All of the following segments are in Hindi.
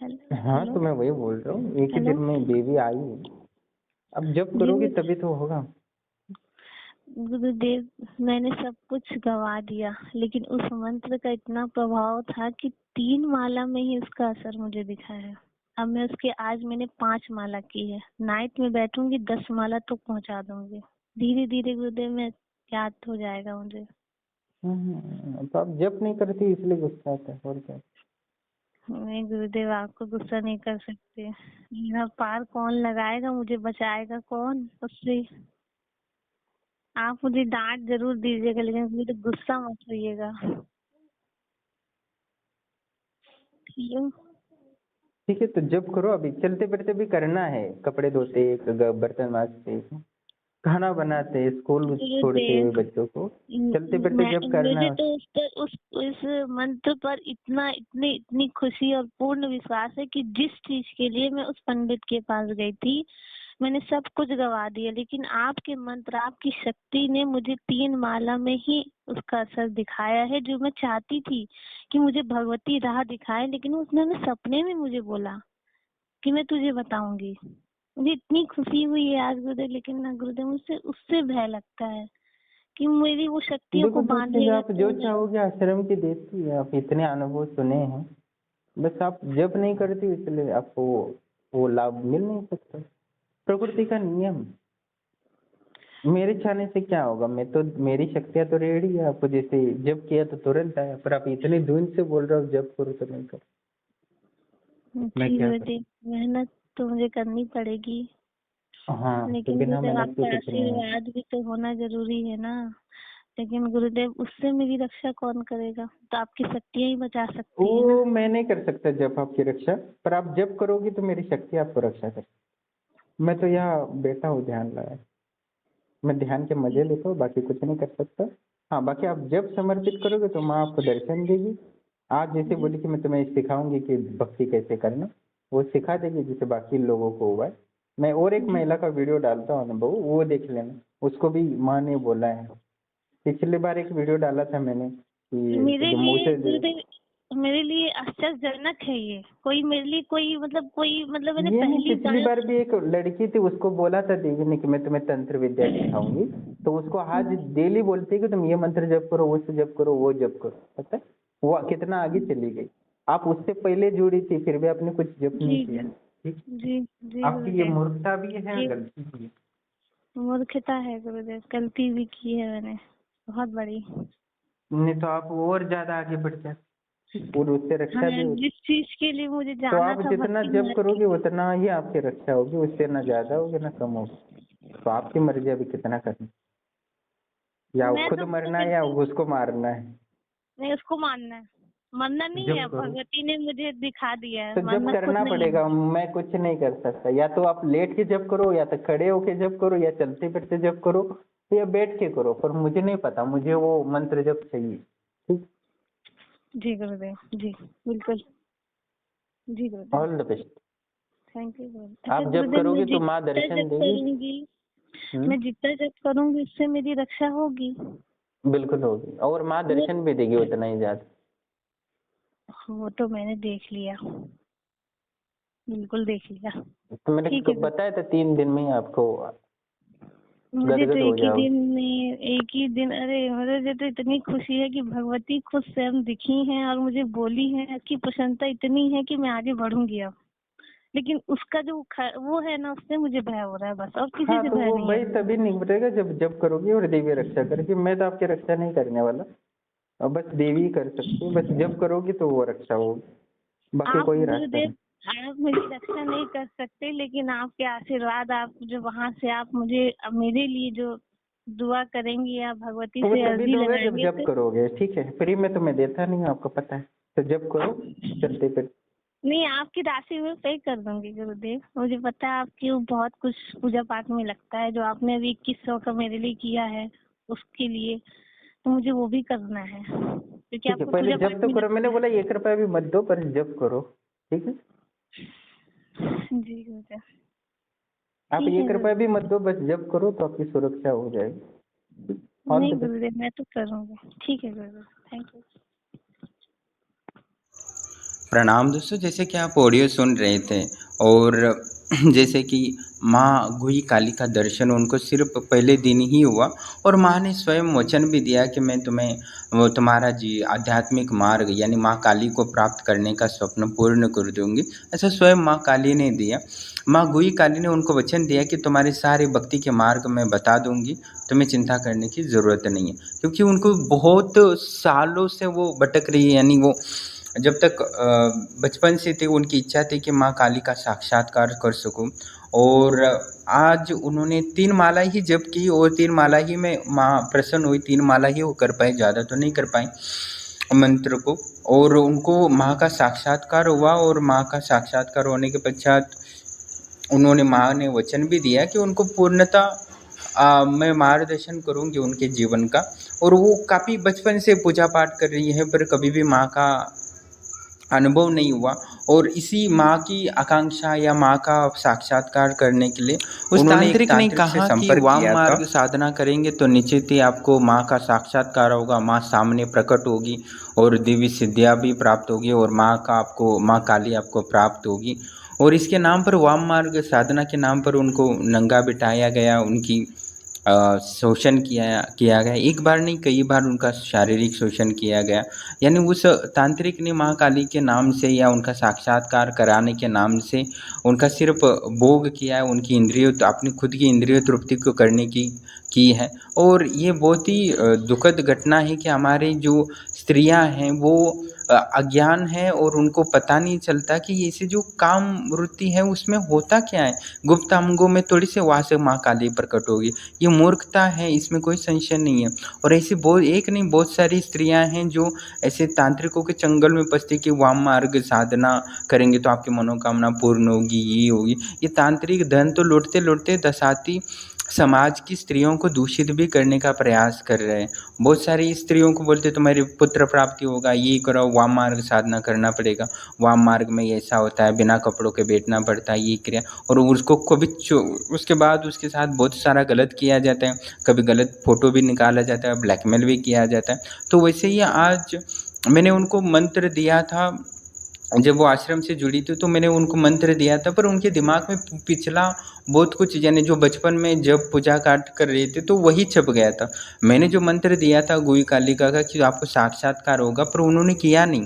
हेलो हाँ, हेलो तो मैं वही बोल रहा हूँ, एक ही हेलो। दिन में बेबी आई है। अब जब जी करोगी तभी तो होगा। गुरुदेव, मैंने सब कुछ गवा दिया, लेकिन उस मंत्र का इतना प्रभाव था कि 3 माला में ही उसका असर मुझे दिखा है। अब मैं उसके आज मैंने 5 माला की है। नाइट में बैठूंगी 10 माला तो पहुंचा दूंगी। धीरे धीरे गुरुदेव में याद हो जाएगा मुझे। तो आप जब नहीं करती इसलिए गुस्सा आता है, और क्या। नहीं गुरुदेव, आपको गुस्सा नहीं कर सकते। मेरा पार कौन लगाएगा, मुझे बचाएगा कौन उससे। आप मुझे डांट जरूर दीजिएगा, लेकिन मुझे गुस्सा मत होइएगा। हेलो। ठीक है, तो जब करो, अभी चलते फिरते भी करना है, कपड़े धोते, बर्तन मांजते, खाना बनाते, स्कूल छोड़ते गुरुदेव, हुए बच्चों को, चलते फिरते जब मुझे करना। तो उस पर उस मंत्र पर इतनी खुशी और पूर्ण विश्वास है कि जिस चीज के लिए मैं उस पंडित के पास गई थी, मैंने सब कुछ गवा दिया, लेकिन आपके मंत्र, आपकी शक्ति ने मुझे 3 माला में ही उसका असर दिखाया है। जो मैं चाहती थी कि मुझे भगवती राह दिखाए, लेकिन उसने सपने में मुझे बोला कि मैं तुझे बताऊंगी। मुझे इतनी खुशी हुई है आज गुरुदेव, लेकिन ना गुरुदेव, मुझसे उससे भय लगता है कि मेरी वो शक्तियों को देखो दूसरी, बांधेगा आप जो तो मैं। चाहोगे आश्रम की देती है, आप इतने अनुभव सुने हैं, बस आप जब नहीं करती इसलिए आपको वो लाभ मिल नहीं सकता। प्रकृति का नियम। मेरे चाहने से क्या होगा, मैं तो, मेरी शक्तियां तो रेडी है, आपको जैसे जब किया तो तुरंत आया, पर आप इतनी धुन से बोल रहे हो जब करो तो नहीं करो, मैं जी क्या करूँ। गुरुदेव, मेहनत तो मुझे करनी पड़ेगी, हाँ, तो लेकिन बिना गुरुदेव मेहनत के आपका कुछ नहीं है। आशीर्वाद भी तो होना जरूरी है ना। लेकिन गुरुदेव, उससे मेरी रक्षा कौन करेगा? तो आपकी शक्तियां ही बचा सकती है ना। वो मैं नहीं कर सकता जब आपकी रक्षा, पर आप जब करोगी तो मेरी शक्ति आपको रक्षा कर। मैं तो यहाँ बैठा हूँ ध्यान लगाए, मैं ध्यान के मजे लेता हूँ, बाकी कुछ नहीं कर सकता। हाँ, बाकी आप जब समर्पित करोगे तो माँ आपको दर्शन देगी। आज जैसे जी बोली कि मैं तुम्हें सिखाऊंगी कि भक्ति कैसे करना, वो सिखा देगी जिससे बाकी लोगों को हुआ है। मैं और एक जी। महिला का वीडियो डालता हूँ अनुभव, वो देख लेना, उसको भी माँ ने बोला है। पिछली बार एक वीडियो डाला था मैंने कि मेरे जो मुँह लिए से गुरुदेव, मेरे लिए आश्चर्यजनक है ये। कोई मेरे लिए कोई मतलब मैंने ये नहीं, पहली पिछली बार। बार भी एक लड़की थी, उसको बोला था देवी ने कि मैं तुम्हें तंत्र विद्या सिखाऊंगी, तो उसको आज डेली बोलती है कि तुम ये मंत्र जप करो, वो से जप करो, वो जप करो, पता है वो कितना आगे चली गई। आप उससे पहले जुड़ी थी, फिर भी आपने कुछ जप नहीं जी किया। जी ठीक, जी जी आपकी ये गुरुदेव। मूर्खता भी है, जी, गलती भी है। मूर्खता है गुरुदेव, गलती भी की है मैंने बहुत बड़ी। नहीं तो आप और ज्यादा आगे बढ़ जाते और उससे रक्षा भी हाँ, होती। जिस चीज के लिए मुझे तो जाना आप था जितना भक्ति जप मार्ग के करोगे लिए। उतना ही आपकी रक्षा होगी, उससे ना ज्यादा होगी ना कम होगी। तो आपकी मर्जी अभी कितना करना, या मैं खुद तो मरना है या बिल्कुल उसको मारना है। नहीं, उसको मानना है। मरना नहीं है, जब करो, भगवती ने मुझे दिखा दिया है, तो जब मरना खुद करना नहीं है। पड़ेगा, मैं कुछ नहीं कर सकता। या तो आप लेट के जब करो, या तो खड़े होके जब करो, या चलते फिरते जब करो, या बैठ के करो, पर मुझे नहीं पता, मुझे वो मंत्र जब चाहिए। ठीक। जी गुरुदेव जी, बिल्कुल। जी गुरुदेव। All the best. Thank you गुरुदेव। अच्छा आप जब गुरुदेव, करोगे तो माँ दर्शन देगी। मैं हम्म, जितना जप करूंगी उससे मेरी रक्षा होगी। बिल्कुल होगी, और माँ वो दर्शन भी देगी उतना ही ज्यादा। वो तो मैंने देख लिया, बिल्कुल देख लिया। तो मैंने ठीक है बताया था 3 दिन में ही आपको मुझे तो गदगद हो एक ही जाओगे। दिन में, एक ही दिन, अरे मुझे तो इतनी खुशी है कि भगवती खुद स्वयं दिखी हैं और मुझे बोली है कि प्रसन्नता इतनी है कि मैं आगे बढ़ूंगी अब। लेकिन उसका जो वो है ना, उससे मुझे भय हो रहा है बस, और किसी हाँ, से तो भय वो नहीं है भाई मुझे। तभी निपटेगा जब जब करोगी और देवी रक्षा करेगी, मैं तो आपकी रक्षा नहीं करने वाला। अब बस देवी ही कर सकती है, बस जब करोगी तो वो रक्षा होगी, बाकी आप कोई रास्ता गुरुदेव, नहीं। आप मेरी रक्षा नहीं कर सकते, लेकिन आपके आशीर्वाद, आप जो वहां से आप मुझे मेरे लिए जो दुआ करेंगी, आप भगवती तो वो से तभी अर्जी दोगे जब लगाएंगे जब तो। करोगे, ठीक है, फ्री में तो मैं देता नहीं हूँ, आपको पता है। तो जब करो, चलते फिर। नहीं, आपकी राशि में पे कर दूंगी गुरुदेव। मुझे पता है आपकी वो बहुत कुछ पूजा पाठ में लगता है, जो आपने अभी 2100 का मेरे लिए किया है उसके लिए, तो मुझे वो भी करना है क्योंकि ठीक है, आपको पहले पूजा जब पाठ तो में करो, मैंने लगता बोला 1 रुपया भी मत दो, पर जब करो। ठीक है, है। जी गुरुदेव। आप ठीक है 1 रुपया भी गुरुदेव। मत दो, बस जब करो तो आपकी सुरक्षा हो जाएगी। ऑल नहीं द बेस्ट। गुरुदेव, मैं तो करूंगी। ठीक है गुरुदेव, थैंक यू। प्रणाम दोस्तों, जैसे कि आप ऑडियो सुन रहे थे और जैसे कि माँ गुही काली का दर्शन उनको सिर्फ पहले दिन ही हुआ और माँ ने स्वयं वचन भी दिया कि मैं तुम्हें वो तुम्हारा जी आध्यात्मिक मार्ग यानी माँ काली को प्राप्त करने का स्वप्न पूर्ण कर दूंगी। ऐसा स्वयं माँ काली ने दिया। माँ गुही काली ने उनको वचन दिया कि तुम्हारे सारे भक्ति के मार्ग मैं बता दूंगी, तुम्हें चिंता करने की ज़रूरत नहीं है। क्योंकि उनको बहुत सालों से वो भटक रही है, यानी वो जब तक बचपन से थे उनकी इच्छा थी कि माँ काली का साक्षात्कार कर सकूं। और आज उन्होंने 3 माला ही जप की और 3 माला ही में माँ प्रसन्न हुई, 3 माला ही वो कर पाए, ज़्यादा तो नहीं कर पाए मंत्र को। और उनको माँ का साक्षात्कार हुआ और माँ का साक्षात्कार होने के पश्चात उन्होंने माँ ने वचन भी दिया कि उनको पूर्णतः मैं मार्गदर्शन करूँगी उनके जीवन का। और वो काफ़ी बचपन से पूजा पाठ कर रही है पर कभी भी माँ का अनुभव नहीं हुआ। और इसी माँ की आकांक्षा या माँ का साक्षात्कार करने के लिए उस तांत्रिक ने कहा कि वाम मार्ग साधना करेंगे तो निश्चित ही आपको माँ का साक्षात्कार होगा, माँ सामने प्रकट होगी और दिव्य सिद्धियाँ भी प्राप्त होगी और माँ काली आपको प्राप्त होगी। और इसके नाम पर वाम मार्ग साधना के नाम पर उनको नंगा बिठाया गया, उनकी शोषण किया गया। एक बार नहीं कई बार उनका शारीरिक शोषण किया गया। यानी उस तांत्रिक ने माँ काली के नाम से या उनका साक्षात्कार कराने के नाम से उनका सिर्फ भोग किया है, उनकी अपनी खुद की इंद्रिय तृप्ति को करने की है। और ये बहुत ही दुखद घटना है कि हमारे जो स्त्रियां हैं वो अज्ञान है और उनको पता नहीं चलता कि ऐसे जो काम वृत्ति है उसमें होता क्या है, गुप्त अंगों में थोड़ी से वहाँ से माँ काली प्रकट होगी। ये मूर्खता है, इसमें कोई संशय नहीं है। और ऐसी बहुत सारी स्त्रियां हैं जो ऐसे तांत्रिकों के चंगल में फंसती कि वाम मार्ग साधना करेंगे तो आपकी मनोकामना पूर्ण होगी, ये होगी। ये तांत्रिक धन तो लौटते लौटते दसाती समाज की स्त्रियों को दूषित भी करने का प्रयास कर रहे हैं। बहुत सारी स्त्रियों को बोलते तुम्हारी पुत्र प्राप्ति होगा, ये करो, वाम मार्ग साधना करना पड़ेगा, वाम मार्ग में ऐसा होता है, बिना कपड़ों के बैठना पड़ता है, ये क्रिया। और उसको कभी उसके बाद उसके साथ बहुत सारा गलत किया जाता है, कभी गलत फोटो भी निकाला जाता है, ब्लैकमेल भी किया जाता है। तो वैसे ही आज मैंने उनको मंत्र दिया था जब वो आश्रम से जुड़ी थी, तो मैंने उनको मंत्र दिया था पर उनके दिमाग में पिछला बहुत कुछ, यानी जो बचपन में जब पूजा पाठ कर रहे थे तो वही छप गया था। मैंने जो मंत्र दिया था गुही कालिका का कि आपको साक्षात्कार होगा, पर उन्होंने किया नहीं।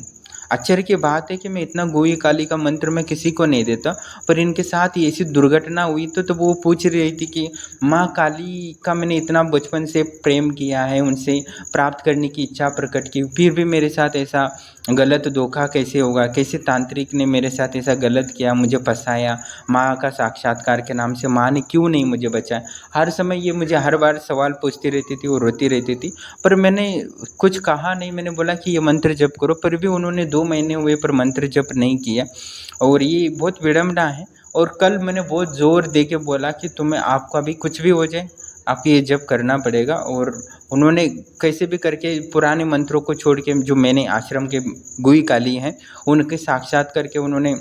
आश्चर्य की बात है कि मैं इतना गुही काली का मंत्र मैं किसी को नहीं देता, पर इनके साथ ही ऐसी दुर्घटना हुई तो वो पूछ रही थी कि माँ काली का मैंने इतना बचपन से प्रेम किया है, उनसे प्राप्त करने की इच्छा प्रकट की, फिर भी मेरे साथ ऐसा गलत धोखा कैसे होगा, कैसे तांत्रिक ने मेरे साथ ऐसा गलत किया, मुझे फंसाया, माँ का साक्षात्कार के नाम से माँ ने क्यों नहीं मुझे बचाया। हर समय ये मुझे हर बार सवाल पूछती रहती थी और रोती रहती थी, पर मैंने कुछ कहा नहीं। मैंने बोला कि ये मंत्र जप करो, पर भी उन्होंने 2 महीने हुए पर मंत्र जप नहीं किया। और ये बहुत विडम्बना है। और कल मैंने बहुत ज़ोर दे के बोला कि तुम्हें आपका भी कुछ भी हो जाए, आपको ये जप करना पड़ेगा। और उन्होंने कैसे भी करके पुराने मंत्रों को छोड़ के जो मैंने आश्रम के गुही काली हैं उनके साक्षात करके उन्होंने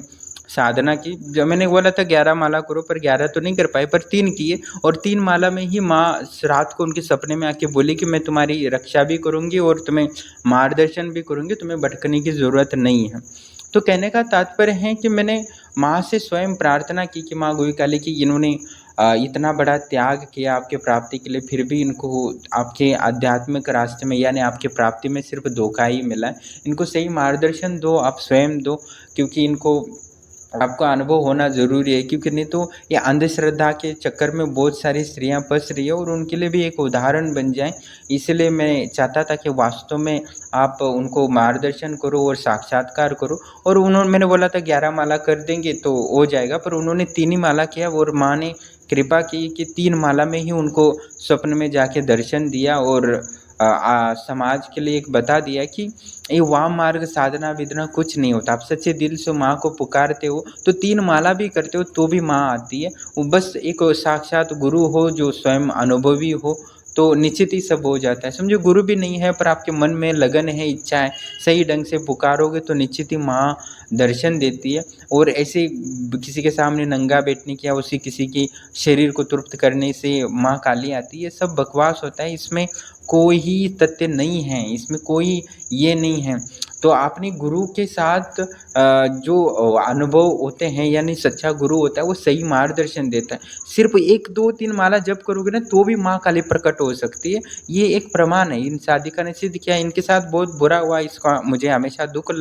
साधना की। जब मैंने बोला था 11 माला करो, पर 11 तो नहीं कर पाए, पर 3 किए। और 3 माला में ही माँ रात को उनके सपने में आके बोली कि मैं तुम्हारी रक्षा भी करूँगी और तुम्हें मार्गदर्शन भी करूँगी, तुम्हें भटकने की ज़रूरत नहीं है। तो कहने का तात्पर्य है कि मैंने माँ से स्वयं प्रार्थना की कि माँ गुही काली की इन्होंने इतना बड़ा त्याग किया आपके प्राप्ति के लिए, फिर भी इनको आपके आध्यात्मिक रास्ते में यानी आपकी प्राप्ति में सिर्फ धोखा ही मिला है। इनको सही मार्गदर्शन दो, आप स्वयं दो, क्योंकि इनको आपका अनुभव होना ज़रूरी है। क्योंकि नहीं तो ये अंधश्रद्धा के चक्कर में बहुत सारी स्त्रियां फंस रही है और उनके लिए भी एक उदाहरण बन जाए। इसलिए मैं चाहता था कि वास्तव में आप उनको मार्गदर्शन करो और साक्षात्कार करो। और मैंने बोला था 11 माला कर देंगे तो हो जाएगा, पर उन्होंने 3 ही माला किया और माँ ने कृपा की कि 3 माला में ही उनको स्वप्न में जाके दर्शन दिया और समाज के लिए एक बता दिया कि ये वाम मार्ग साधना विधना कुछ नहीं होता। आप सच्चे दिल से माँ को पुकारते हो तो 3 माला भी करते हो तो भी माँ आती है। वो बस एक साक्षात गुरु हो जो स्वयं अनुभवी हो तो निश्चित ही सब हो जाता है। समझो गुरु भी नहीं है पर आपके मन में लगन है, इच्छा है, सही ढंग से पुकारोगे तो निश्चित ही माँ दर्शन देती है। और ऐसे किसी के सामने नंगा बैठने की या उसी किसी की शरीर को तृप्त करने से माँ काली आती है, सब बकवास होता है। इसमें कोई ही तथ्य नहीं है, इसमें कोई ये नहीं है। तो आपने गुरु के साथ जो अनुभव होते हैं, यानी सच्चा गुरु होता है वो सही मार्गदर्शन देता है। सिर्फ 1, 2, 3 माला जप करोगे ना तो भी माँ काली प्रकट हो सकती है। ये एक प्रमाण है। इन साधिका ने सिद्ध किया। इनके साथ बहुत बुरा हुआ, इसका मुझे हमेशा दुःख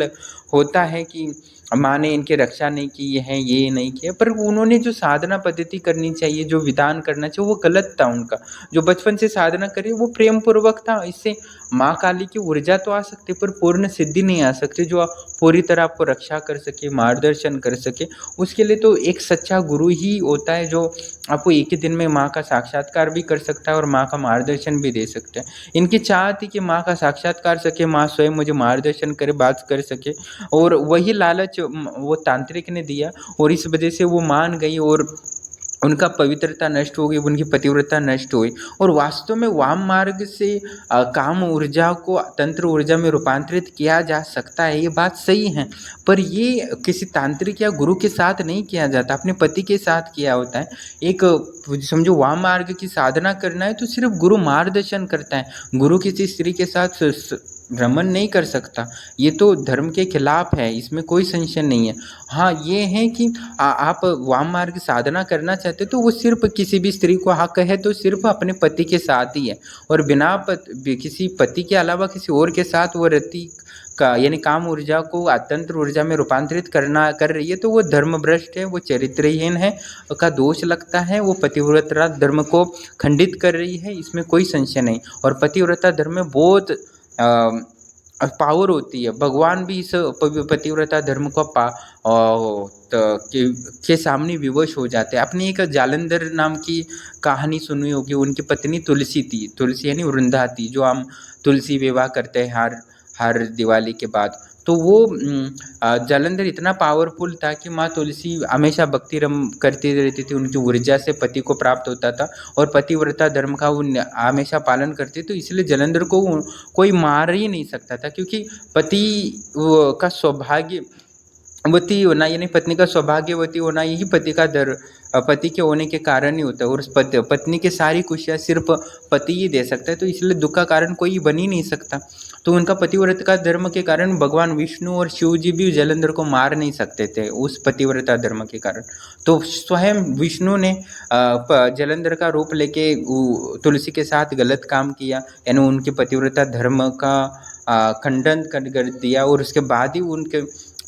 होता है कि माँ ने इनकी रक्षा नहीं की है, ये नहीं किया। पर उन्होंने जो साधना पद्धति करनी चाहिए, जो विधान करना चाहिए, वो गलत था उनका। जो बचपन से साधना करी वो प्रेम पूर्वक था। इससे माँ काली की ऊर्जा तो आ सकती है पर पूर्ण सिद्धि नहीं आ सकती, जो पूरी तरह आपको रक्षा कर सके, मार्गदर्शन कर सके। उसके लिए तो एक सच्चा गुरु ही होता है जो आपको एक ही दिन में माँ का साक्षात्कार भी कर सकता है और माँ का मार्गदर्शन भी दे सकता है। इनकी चाह थी कि माँ का साक्षात्कार सके, माँ स्वयं मुझे मार्गदर्शन करे, बात कर सके, और वही लालच वो तांत्रिक ने दिया और इस वजह से वो मान गई और उनका पवित्रता नष्ट हो गई, उनकी पतिव्रता नष्ट हुई। और वास्तव में वाम मार्ग से काम ऊर्जा को तंत्र ऊर्जा में रूपांतरित किया जा सकता है, ये बात सही है। पर ये किसी तांत्रिक या गुरु के साथ नहीं किया जाता, अपने पति के साथ किया होता है। एक समझो वाम मार्ग की साधना करना है तो सिर्फ गुरु मार्गदर्शन करता है, गुरु किसी स्त्री के साथ भ्रमण नहीं कर सकता। ये तो धर्म के खिलाफ है, इसमें कोई संशय नहीं है। हाँ, ये है कि आप वाम मार्ग साधना करना चाहते हो तो वो सिर्फ किसी भी स्त्री को हक है तो सिर्फ अपने पति के साथ ही है, और बिना किसी पति के अलावा किसी और के साथ वो रति का यानी काम ऊर्जा को अतंत्र ऊर्जा में रूपांतरित कर रही है तो वो धर्म भ्रष्ट है, वो चरित्रहीन है का दोष लगता है, वो पतिव्रता धर्म को खंडित कर रही है, इसमें कोई संशय नहीं। और पतिव्रता धर्म में बहुत पावर होती है। भगवान भी इस पतिव्रता धर्म को के सामने विवश हो जाते हैं। आपने एक जालंधर नाम की कहानी सुनी होगी। उनकी पत्नी तुलसी थी, तुलसी यानी वृंदा थी, जो हम तुलसी विवाह करते हैं हर दिवाली के बाद। तो वो जालंधर इतना पावरफुल था कि माँ तुलसी हमेशा भक्ति रम करती रहती थी, उनकी ऊर्जा से पति को प्राप्त होता था और पतिव्रता धर्म का वो हमेशा पालन करती। तो इसलिए जालंधर को कोई मार ही नहीं सकता था, क्योंकि पति का सौभाग्यवती होना यानी पत्नी का सौभाग्यवती होना यही पति के होने के कारण ही होता है। और उस पत्नी की सारी खुशियाँ सिर्फ पति ही दे सकता है, तो इसलिए दुख का कारण कोई बन ही नहीं सकता। तो उनका पतिव्रता का धर्म के कारण भगवान विष्णु और शिव जी भी जालंधर को मार नहीं सकते थे उस पतिव्रता धर्म के कारण। तो स्वयं विष्णु ने जालंधर का रूप लेके तुलसी के साथ गलत काम किया, यानी उनके पतिव्रता धर्म का खंडन कर दिया, और उसके बाद ही उनके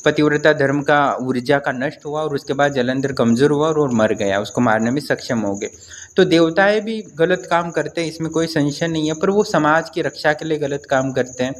पतिव्रता धर्म का ऊर्जा का नष्ट हुआ और उसके बाद जालंधर कमज़ोर हुआ और मर गया, उसको मारने में सक्षम हो गए। तो देवताएं भी गलत काम करते हैं, इसमें कोई संशय नहीं है, पर वो समाज की रक्षा के लिए गलत काम करते हैं,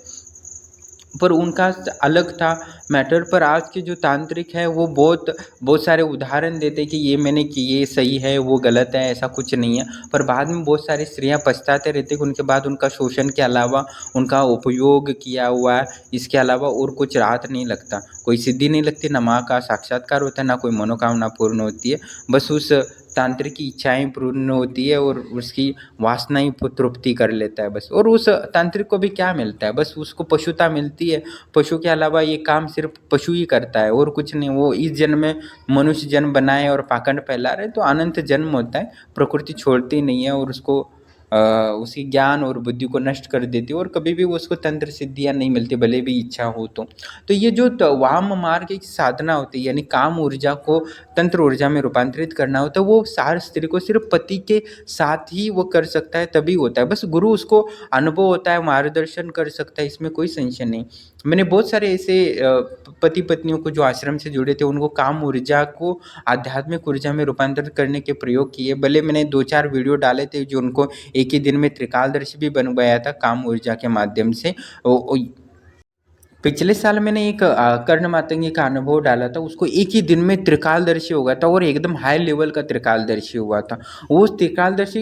पर उनका अलग था मैटर। पर आज के जो तांत्रिक है वो बहुत सारे उदाहरण देते हैं कि ये मैंने कि ये सही है वो गलत है, ऐसा कुछ नहीं है। पर बाद में बहुत सारी स्त्रियां पछताते रहते कि उनके बाद उनका शोषण के अलावा उनका उपयोग किया हुआ है, इसके अलावा और कुछ राहत नहीं लगता, कोई सिद्धि नहीं लगती, ना माँ का साक्षात्कार होता है, ना कोई मनोकामना पूर्ण होती है। बस उस तांत्रिक की इच्छाएं पूर्ण होती है और उसकी वासनाएं तृप्ति कर लेता है बस। और उस तांत्रिक को भी क्या मिलता है, बस उसको पशुता मिलती है। पशु के अलावा ये काम सिर्फ पशु ही करता है और कुछ नहीं। वो इस जन्म में मनुष्य जन्म बनाए और पाखंड फैला रहे तो अनंत जन्म होता है, प्रकृति छोड़ती नहीं है और उसको उसकी ज्ञान और बुद्धि को नष्ट कर देती है और कभी भी उसको तंत्र सिद्धियाँ नहीं मिलती, भले भी इच्छा हो तो ये जो वाम मार्ग की साधना होती है, यानी काम ऊर्जा को तंत्र ऊर्जा में रूपांतरित करना होता है, वो सार स्त्री को सिर्फ पति के साथ ही वो कर सकता है, तभी होता है। बस गुरु उसको अनुभव होता है, मार्गदर्शन कर सकता है, इसमें कोई संशय नहीं। मैंने बहुत सारे ऐसे पति पत्नियों को जो आश्रम से जुड़े थे उनको काम ऊर्जा को आध्यात्मिक ऊर्जा में रूपांतरित करने के प्रयोग किए। भले मैंने 2-4 वीडियो डाले थे जो उनको एक ही दिन में त्रिकालदर्शी भी बन गया था काम ऊर्जा के माध्यम से। पिछले साल मैंने एक कर्ण मातंगी का अनुभव डाला था, उसको एक ही दिन में त्रिकालदर्शी हो गया था और एकदम हाई लेवल का त्रिकालदर्शी हुआ था। वो त्रिकालदर्शी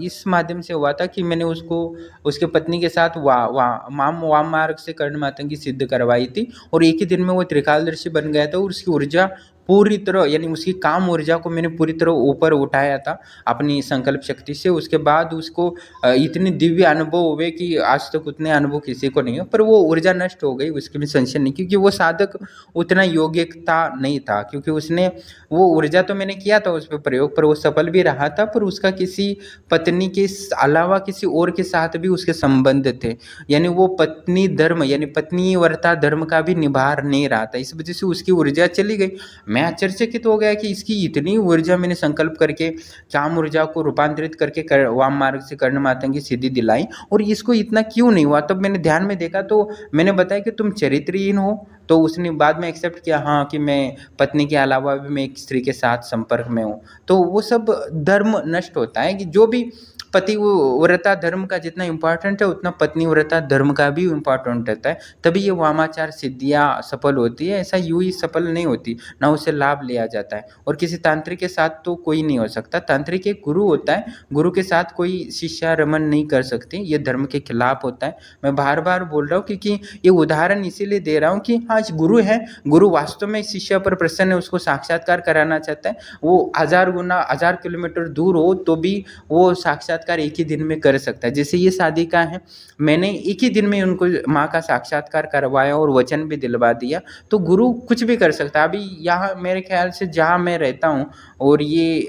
इस माध्यम से हुआ था कि मैंने उसको उसके पत्नी के साथ वाम मार्ग से कर्ण मातंगी सिद्ध करवाई थी और एक ही दिन में वो त्रिकालदर्शी बन गया था और उसकी ऊर्जा पूरी तरह यानी उसकी काम ऊर्जा को मैंने पूरी तरह ऊपर उठाया था अपनी संकल्प शक्ति से। उसके बाद उसको इतने दिव्य अनुभव हुए कि आज तक उतने अनुभव किसी को नहीं हो, पर वो ऊर्जा नष्ट हो गई उसके में संशय नहीं, क्योंकि वो साधक उतना योग्यता नहीं था, क्योंकि उसने वो ऊर्जा तो मैंने किया था उस पर प्रयोग, पर वो सफल भी रहा था, पर उसका किसी पत्नी के अलावा किसी और के साथ भी उसके संबंध थे, यानी वो पत्नी धर्म यानी पत्नी वर्ता धर्म का भी निभा नहीं रहा था। इस वजह से उसकी ऊर्जा चली गई। मैं आश्चर्यचकित हो गया कि इसकी इतनी ऊर्जा मैंने संकल्प करके काम ऊर्जा को रूपांतरित करके वाम मार्ग से कर्ण मातंगी सिद्धि दिलाई, और इसको इतना क्यों नहीं हुआ। तब मैंने ध्यान में देखा तो मैंने बताया कि तुम चरित्रहीन हो, तो उसने बाद में एक्सेप्ट किया, हाँ कि मैं पत्नी के अलावा भी मैं एक स्त्री के साथ संपर्क में हूँ। तो वो सब धर्म नष्ट होता है कि जो भी पतिव्रता धर्म का जितना इम्पोर्टेंट है उतना पत्नीव्रता धर्म का भी इम्पोर्टेंट रहता है, तभी ये वामाचार सिद्धियाँ सफल होती है। ऐसा यूं ही सफल नहीं होती, ना उससे लाभ लिया जाता है। और किसी तांत्रिक के साथ तो कोई नहीं हो सकता। तांत्रिक एक गुरु होता है, गुरु के साथ कोई शिष्या रमन नहीं कर सकती, ये धर्म के खिलाफ होता है। मैं बार बार बोल रहा हूँ क्योंकि ये उदाहरण इसीलिए दे रहा हूँ कि आज गुरु है, गुरु वास्तव में शिष्य पर प्रसन्न है, उसको साक्षात्कार कराना चाहता है। वो 1000 किलोमीटर दूर हो तो भी वो साक्षात्कार एक ही दिन में कर सकता है। जैसे ये साधिका है, मैंने एक ही दिन में उनको माँ का साक्षात्कार करवाया और वचन भी दिलवा दिया, तो गुरु कुछ भी कर सकता है। अभी यहाँ मेरे ख्याल से जहाँ मैं रहता हूँ और ये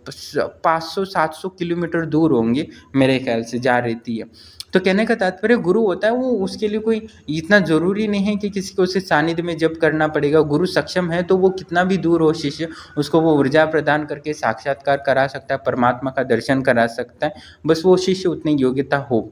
500-700 किलोमीटर दूर होंगे मेरे ख्याल से जहाँ रहती है। तो कहने का तात्पर्य गुरु होता है, वो उसके लिए कोई इतना जरूरी नहीं है कि किसी को उसे सानिध्य में जप करना पड़ेगा। गुरु सक्षम है तो वो कितना भी दूर हो शिष्य, उसको वो ऊर्जा प्रदान करके साक्षात्कार करा सकता है, परमात्मा का दर्शन करा सकता है, बस वो शिष्य उतनी योग्यता हो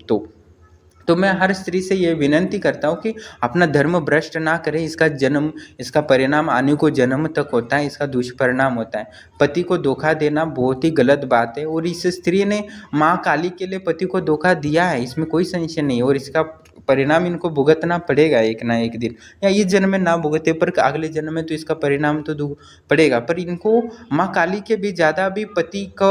तो मैं हर स्त्री से ये विनंती करता हूँ कि अपना धर्म भ्रष्ट ना करें। इसका परिणाम आने को जन्म तक होता है, इसका दुष्परिणाम होता है। पति को धोखा देना बहुत ही गलत बात है, और इस स्त्री ने माँ काली के लिए पति को धोखा दिया है, इसमें कोई संशय नहीं, और इसका परिणाम इनको भुगतना पड़ेगा एक ना एक दिन, या इस जन्म में ना भुगते पर अगले जन्म में तो इसका परिणाम तो पड़ेगा। पर इनको माँ काली के भी ज़्यादा भी पति का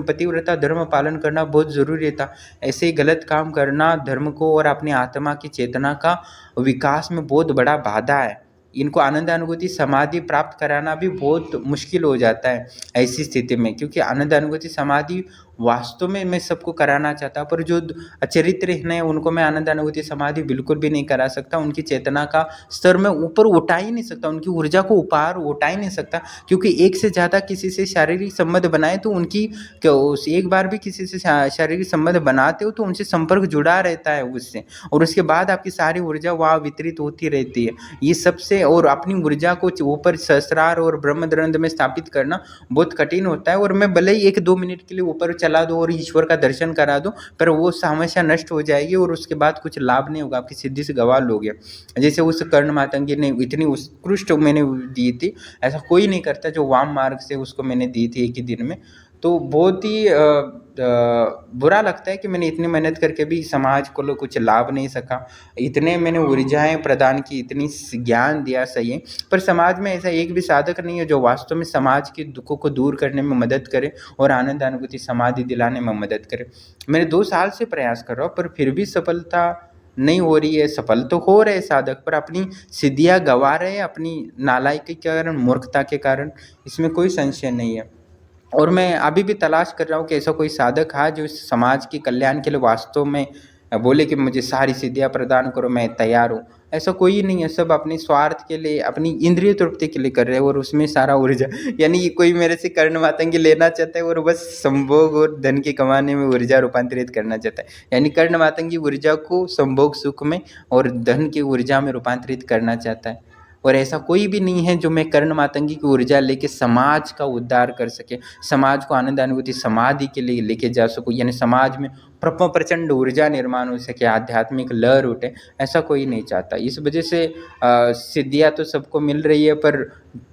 पतिव्रता धर्म पालन करना बहुत ज़रूरी था। ऐसे ही गलत काम करना धर्म को और अपनी आत्मा की चेतना का विकास में बहुत बड़ा बाधा है। इनको आनंद अनुभूति समाधि प्राप्त कराना भी बहुत मुश्किल हो जाता है ऐसी स्थिति में, क्योंकि आनंद अनुभूति समाधि वास्तव में मैं सबको कराना चाहता, पर जो अचरित्रहीन है उनको मैं आनंद अनुभूति समाधि बिल्कुल भी नहीं करा सकता। उनकी चेतना का स्तर में ऊपर उठा ही नहीं सकता, उनकी ऊर्जा को ऊपर उठा ही नहीं सकता, क्योंकि एक से ज़्यादा किसी से शारीरिक संबंध बनाए तो उनकी एक बार भी किसी से शारीरिक संबंध बनाते हो तो उनसे संपर्क जुड़ा रहता है उससे, और उसके बाद आपकी सारी ऊर्जा वहाँ वितरित होती रहती है। ये सबसे और अपनी ऊर्जा को ऊपर सहस्रार और ब्रह्मदंड में स्थापित करना बहुत कठिन होता है। और मैं भले ही 1-2 मिनट के लिए ऊपर चला दो और ईश्वर का दर्शन करा दो, पर वो समस्या नष्ट हो जाएगी और उसके बाद कुछ लाभ नहीं होगा, आपकी सिद्धि से गवाह लोगे। जैसे उस कर्ण मातंगी ने इतनी उत्कृष्ट मैंने दी थी, ऐसा कोई नहीं करता जो वाम मार्ग से उसको मैंने दी थी एक ही दिन में। तो बहुत ही बुरा लगता है कि मैंने इतनी मेहनत करके भी समाज को कुछ लाभ नहीं सका। इतने मैंने ऊर्जाएं प्रदान की, इतनी ज्ञान दिया सही है, पर समाज में ऐसा एक भी साधक नहीं है जो वास्तव में समाज के दुखों को दूर करने में मदद करे और आनंद अनुभूति समाधि दिलाने में मदद करे। मैंने 2 साल से प्रयास कर रहा हूँ, पर फिर भी सफलता नहीं हो रही है। सफल तो हो रहे साधक, पर अपनी सिद्धियाँ गंवा रहे हैं अपनी नालायकी के कारण, मूर्खता के कारण, इसमें कोई संशय नहीं है। और मैं अभी भी तलाश कर रहा हूँ कि ऐसा कोई साधक है जो इस समाज के कल्याण के लिए वास्तव में बोले कि मुझे सारी सिद्धियाँ प्रदान करो, मैं तैयार हूँ। ऐसा कोई नहीं है, सब अपने स्वार्थ के लिए, अपनी इंद्रिय तृप्ति के लिए कर रहे हैं, और उसमें सारा ऊर्जा यानी कोई मेरे से कर्ण मातंगी लेना चाहता है और बस संभोग और धन के कमाने में ऊर्जा रूपांतरित करना चाहता है, यानी कर्ण मातंगी ऊर्जा को संभोग सुख में और धन की ऊर्जा में रूपांतरित करना चाहता है। और ऐसा कोई भी नहीं है जो मैं कर्ण मातंगी की ऊर्जा लेके समाज का उद्धार कर सके, समाज को आनंद अनुभूति समाधि के लिए लेके जा सकूं, यानी समाज में प्रचंड ऊर्जा निर्माण हो सके, आध्यात्मिक लहर उठे, ऐसा कोई नहीं चाहता। इस वजह से सिद्धियाँ तो सबको मिल रही है पर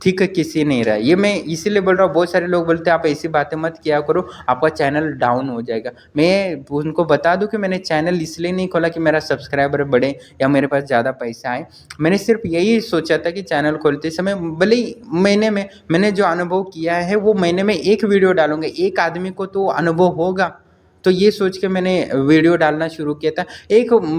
ठीक किसी नहीं रहा। ये मैं इसीलिए बोल रहा हूँ, बहुत सारे लोग बोलते हैं आप ऐसी बातें मत किया करो, आपका चैनल डाउन हो जाएगा। मैं उनको बता दूं कि मैंने चैनल इसलिए नहीं खोला कि मेरा सब्सक्राइबर बढ़े या मेरे पास ज़्यादा पैसा आए। मैंने सिर्फ यही सोचा था कि चैनल खोलते समय भले ही महीने में मैंने जो अनुभव किया है वो महीने में 1 वीडियो डालूंगा, एक आदमी को तो अनुभव होगा, तो ये सोच के मैंने वीडियो डालना शुरू किया था।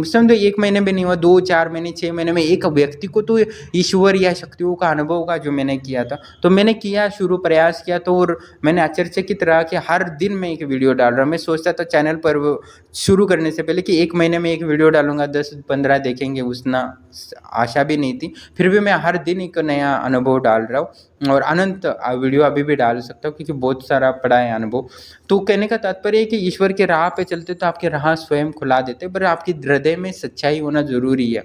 समझो 1 महीने भी नहीं हुआ, 2-4 महीने 6 महीने में एक व्यक्ति को तो ईश्वर या शक्तियों का अनुभव का जो मैंने किया था, तो मैंने किया शुरू, प्रयास किया, तो और मैंने आश्चर्यचकित रहा कि हर दिन मैं एक वीडियो डाल रहा हूँ। मैं सोचता था चैनल पर शुरू करने से पहले कि 1 महीने में एक वीडियो डालूंगा, 10-15 देखेंगे, उतना आशा भी नहीं थी। फिर भी मैं हर दिन एक नया अनुभव डाल रहा हूँ और अनंत वीडियो अभी भी डाल सकता हूँ, क्योंकि बहुत सारा पड़ा है अनुभव। तो कहने का तात्पर्य है कि ईश्वर के राह पे चलते तो आपके राह स्वयं खुला देते, पर आपकी हृदय में सच्चाई होना जरूरी है।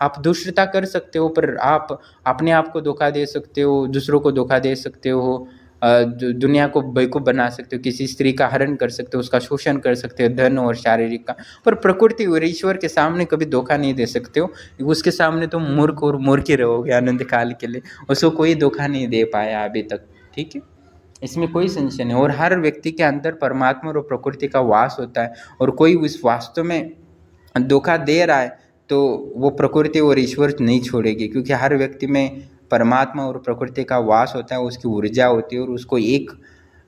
आप दुष्टता कर सकते हो, पर आप अपने आप को धोखा दे सकते हो, दूसरों को धोखा दे सकते हो, दुनिया को बेवकूफ़ बना सकते हो, किसी स्त्री का हरण कर सकते हो, उसका शोषण कर सकते हो, धन और शारीरिक का, पर प्रकृति और ईश्वर के सामने कभी धोखा नहीं दे सकते हो। उसके सामने तुम मूर्ख और मूर्ख ही रहोगे आनंद काल के लिए। उसको कोई धोखा नहीं दे पाया अभी तक, ठीक है, इसमें कोई संशय नहीं। और हर व्यक्ति के अंदर परमात्मा और प्रकृति का वास होता है, और कोई उस वास्तव में धोखा दे रहा है तो वो प्रकृति और ईश्वर नहीं छोड़ेगी, क्योंकि हर व्यक्ति में परमात्मा और प्रकृति का वास होता है, उसकी ऊर्जा होती है, और उसको एक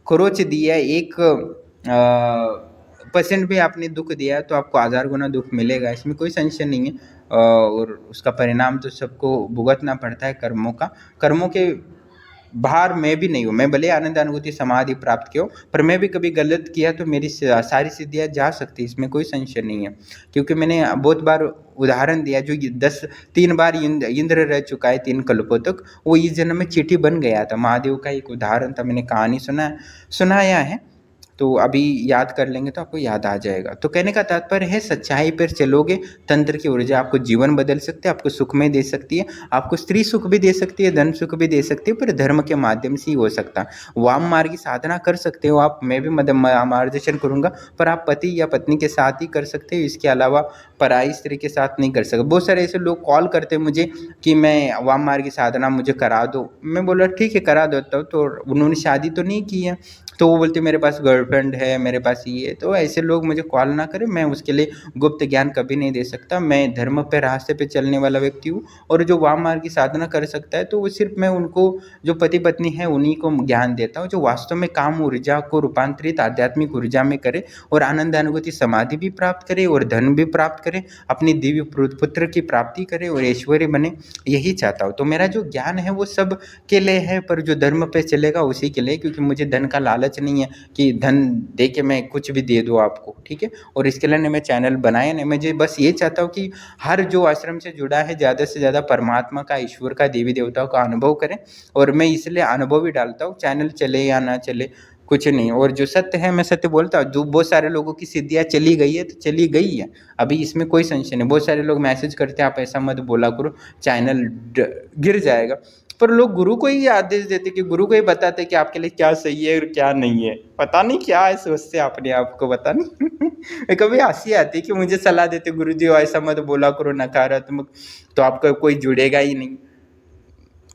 खरोच दिया, 1% भी आपने दुख दिया है तो आपको 1000 गुना दुख मिलेगा, इसमें कोई संशय नहीं है। और उसका परिणाम तो सबको भुगतना पड़ता है कर्मों के भार में भी नहीं हूँ मैं, भले आनंद अनुभूति समाधि प्राप्त किया, पर मैं भी कभी गलत किया तो मेरी सारी सिद्धियाँ जा सकती, इसमें कोई संशय नहीं है। क्योंकि मैंने बहुत बार उदाहरण दिया, जो 3 बार इंद्र रह चुका है 3 कल्पों तक, वो इस जन्म में चींटी बन गया था। महादेव का एक उदाहरण था, मैंने कहानी सुनाया है, तो अभी याद कर लेंगे तो आपको याद आ जाएगा। तो कहने का तात्पर्य है, सच्चाई पर चलोगे, तंत्र की ऊर्जा आपको जीवन बदल सकती है, आपको सुख में दे सकती है, आपको स्त्री सुख भी दे सकती है, धन सुख भी दे सकती है, पर धर्म के माध्यम से ही हो सकता है। वाम मार्ग की साधना कर सकते हो आप, मैं भी मार्गदर्शन करूंगा, पर आप पति या पत्नी के साथ ही कर सकते हो, इसके अलावा पराई स्त्री के साथ नहीं कर सकते। बहुत सारे ऐसे लोग कॉल करते हैं मुझे कि मैं वाम मार्ग की साधना मुझे करा दो, मैं बोला ठीक है करा देता हूँ, तो उन्होंने शादी तो नहीं की है, तो वो बोलते मेरे पास गर्लफ्रेंड है, मेरे पास ये है। तो ऐसे लोग मुझे कॉल ना करें, मैं उसके लिए गुप्त ज्ञान कभी नहीं दे सकता। मैं धर्म पे रास्ते पे चलने वाला व्यक्ति हूँ, और जो वाम मार्ग की साधना कर सकता है तो वो सिर्फ मैं उनको, जो पति पत्नी है उन्हीं को ज्ञान देता हूँ, जो वास्तव में काम ऊर्जा को रूपांतरित आध्यात्मिक ऊर्जा में करे, और आनंद अनुभूति समाधि भी प्राप्त करे, और धन भी प्राप्त करे, अपनी दिव्य पुत्र की प्राप्ति करे, और ऐश्वर्य बने, यही चाहता हूँ। तो मेरा जो ज्ञान है वो सब के लिए है, पर जो धर्म पे चलेगा उसी के लिए, क्योंकि मुझे धन का लालच नहीं है कि धन दे के मैं कुछ भी दे दूँ आपको, ठीक है। और इसके लिए मैं चैनल बनाया नहीं, मुझे बस ये चाहता हूँ कि हर जो आश्रम से जुड़ा है ज़्यादा से ज़्यादा परमात्मा का, ईश्वर का, देवी देवताओं का अनुभव करें, और मैं इसलिए अनुभव ही डालता हूँ, चैनल चले या ना चले कुछ नहीं। और जो सत्य है मैं सत्य बोलता हूँ। जो बहुत सारे लोगों की सिद्धियाँ चली गई है तो चली गई है, अभी इसमें कोई संशय नहीं। बहुत सारे लोग मैसेज करते हैं आप ऐसा मत बोला करो, चैनल गिर जाएगा, पर लोग गुरु को ही आदेश देते कि गुरु को ही बताते कि आपके लिए क्या सही है और क्या नहीं है। पता नहीं क्या है सोचते अपने आप को, पता नहीं कभी हंसी आती है कि मुझे सलाह देते गुरु जी ऐसा मत बोला करो नकारात्मक, तो आपका कोई जुड़ेगा ही नहीं।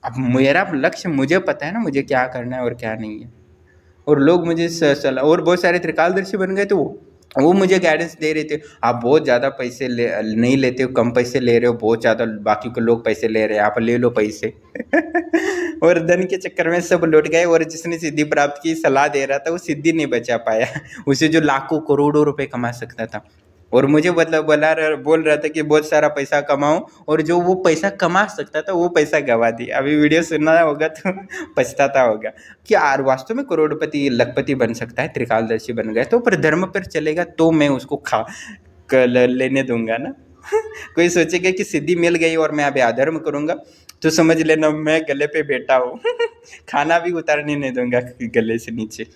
अब मेरा लक्ष्य मुझे पता है ना, मुझे क्या करना है और क्या नहीं है। और लोग मुझे सलाह, और बहुत सारे त्रिकालदर्शी बन गए तो वो मुझे गाइडेंस दे रहे थे, आप बहुत ज़्यादा पैसे नहीं लेते हो, कम पैसे ले रहे हो, बहुत ज़्यादा बाकी के लोग पैसे ले रहे हैं, आप ले लो पैसे और धन के चक्कर में सब लौट गए, और जिसने सिद्धि प्राप्त की सलाह दे रहा था वो सिद्धि नहीं बचा पाया उसे जो लाखों करोड़ों रुपए कमा सकता था, और मुझे मतलब बोल रहा था कि बहुत सारा पैसा कमाओ, और जो वो पैसा कमा सकता था वो पैसा गवा दिया। अभी वीडियो सुनना होगा तो पछताता होगा कि यार वास्तव में करोड़पति लखपति बन सकता है, त्रिकालदर्शी बन गया तो, पर धर्म पर चलेगा तो मैं उसको लेने दूंगा ना कोई सोचेगा कि सिद्धि मिल गई और मैं अभी अधर्म करूंगा तो समझ लेना मैं गले पे बैठा हूँ खाना भी उतारने नहीं दूंगा गले से नीचे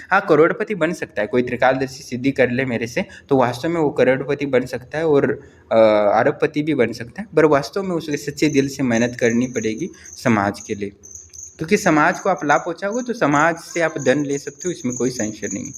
हाँ, करोड़पति बन सकता है कोई, त्रिकालदर्शी सिद्धि कर ले मेरे से तो वास्तव में वो करोड़पति बन सकता है, और अरबपति भी बन सकता है, पर वास्तव में उसे सच्चे दिल से मेहनत करनी पड़ेगी समाज के लिए, क्योंकि समाज को आप लाभ पहुँचाओगे तो समाज से आप धन ले सकते हो, इसमें कोई संशय नहीं।